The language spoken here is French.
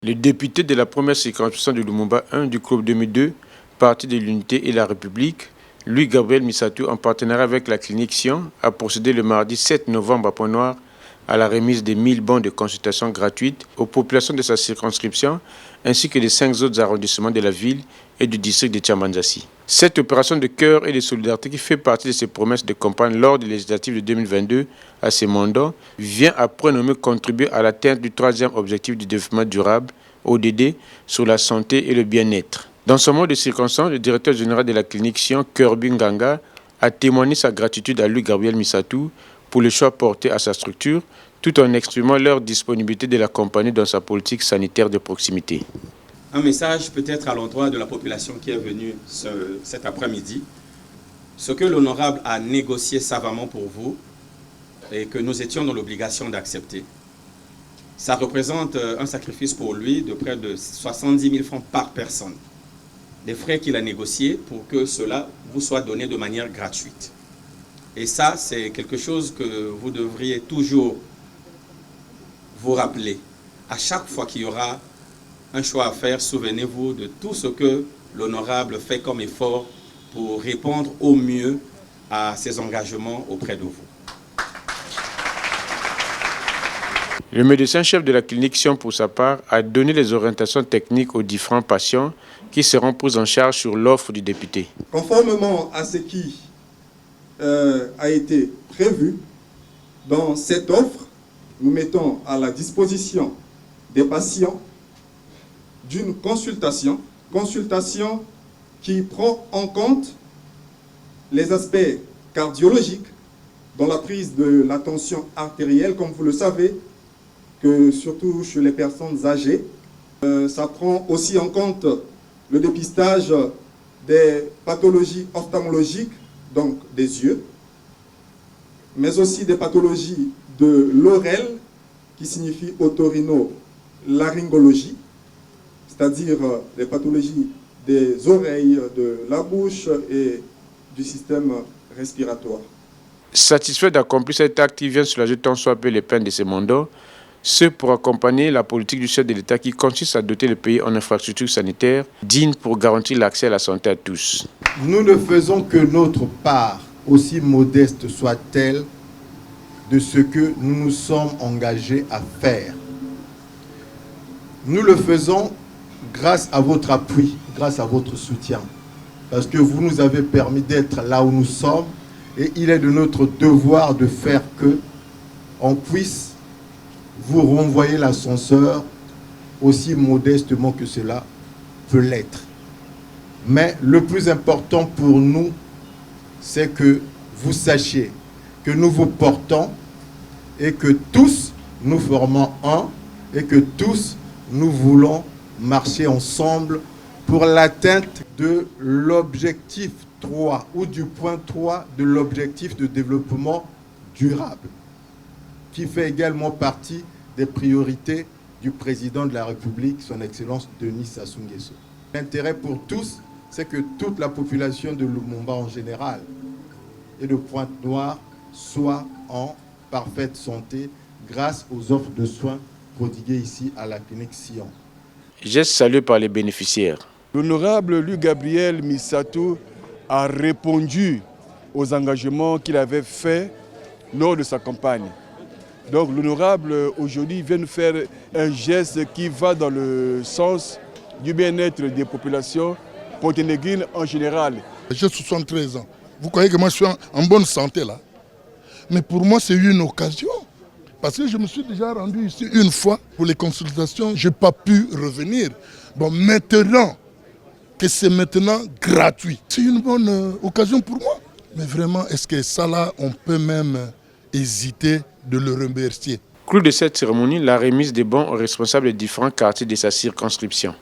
Le député de la première circonscription de Lumumba 1 du groupe 2002, Parti de l'Unité et la République, Louis-Gabriel Missatou, en partenariat avec la clinique Sion, a procédé le mardi 7 novembre à Pointe-Noire à la remise de 1000 bons de consultation gratuites aux populations de sa circonscription ainsi que des 5 autres arrondissements de la ville et du district de Tiambanzassi. Cette opération de cœur et de solidarité qui fait partie de ses promesses de campagne lors des législatives de 2022 à Semondo vient après nommer contribuer à l'atteinte du 3e objectif du développement durable, ODD, sur la santé et le bien-être. Dans son mot de circonstance, le directeur général de la clinique Sion, Kirby Nganga, a témoigné sa gratitude à Louis-Gabriel Missatou pour le choix porté à sa structure, tout en exprimant leur disponibilité de l'accompagner dans sa politique sanitaire de proximité. Un message peut-être à l'endroit de la population qui est venue cet après-midi. Ce que l'honorable a négocié savamment pour vous et que nous étions dans l'obligation d'accepter, ça représente un sacrifice pour lui de près de 70 000 francs par personne. Des frais qu'il a négociés pour que cela vous soit donné de manière gratuite. Et ça, c'est quelque chose que vous devriez toujours vous rappeler. À chaque fois qu'il y aura un choix à faire, souvenez-vous de tout ce que l'honorable fait comme effort pour répondre au mieux à ses engagements auprès de vous. Le médecin-chef de la clinique Sion, pour sa part, a donné les orientations techniques aux différents patients qui seront pris en charge sur l'offre du député. Conformément à ce qui a été prévu dans cette offre, nous mettons à la disposition des patients d'une consultation qui prend en compte les aspects cardiologiques dans la prise de la tension artérielle, comme vous le savez, que surtout chez les personnes âgées. Ça prend aussi en compte le dépistage des pathologies ophtalmologiques, donc des yeux, mais aussi des pathologies de l'oreille, qui signifie otorhinolaryngologie, c'est-à-dire les pathologies des oreilles, de la bouche et du système respiratoire. Satisfait d'accomplir cet acte, il vient soulager tant soit peu les peines de Semondo, ce pour accompagner la politique du chef de l'État qui consiste à doter le pays en infrastructures sanitaires dignes pour garantir l'accès à la santé à tous. Nous ne faisons que notre part, aussi modeste soit-elle, de ce que nous nous sommes engagés à faire. Nous le faisons grâce à votre appui, grâce à votre soutien, parce que vous nous avez permis d'être là où nous sommes et il est de notre devoir de faire que on puisse vous renvoyer l'ascenseur aussi modestement que cela peut l'être. Mais le plus important pour nous, c'est que vous sachiez que nous vous portons et que tous nous formons un et que tous nous voulons marcher ensemble pour l'atteinte de l'objectif 3 ou du point 3 de l'objectif de développement durable, qui fait également partie des priorités du président de la République, son Excellence Denis Sassou Nguesso. L'intérêt pour tous, c'est que toute la population de Lumumba en général et de Pointe-Noire soit en parfaite santé grâce aux offres de soins prodiguées ici à la clinique Sion. Geste salué par les bénéficiaires. L'honorable Louis-Gabriel Missatou a répondu aux engagements qu'il avait faits lors de sa campagne. Donc l'honorable aujourd'hui vient nous faire un geste qui va dans le sens du bien-être des populations ponténégrines en général. J'ai 73 ans. Vous croyez que moi je suis en bonne santé là? Mais pour moi c'est une occasion. Parce que je me suis déjà rendu ici une fois pour les consultations, je n'ai pas pu revenir. Bon, maintenant que c'est maintenant gratuit, c'est une bonne occasion pour moi. Mais vraiment, est-ce que ça là, on peut même hésiter de le remercier? Clou de cette cérémonie, la remise des bons aux responsables des différents quartiers de sa circonscription.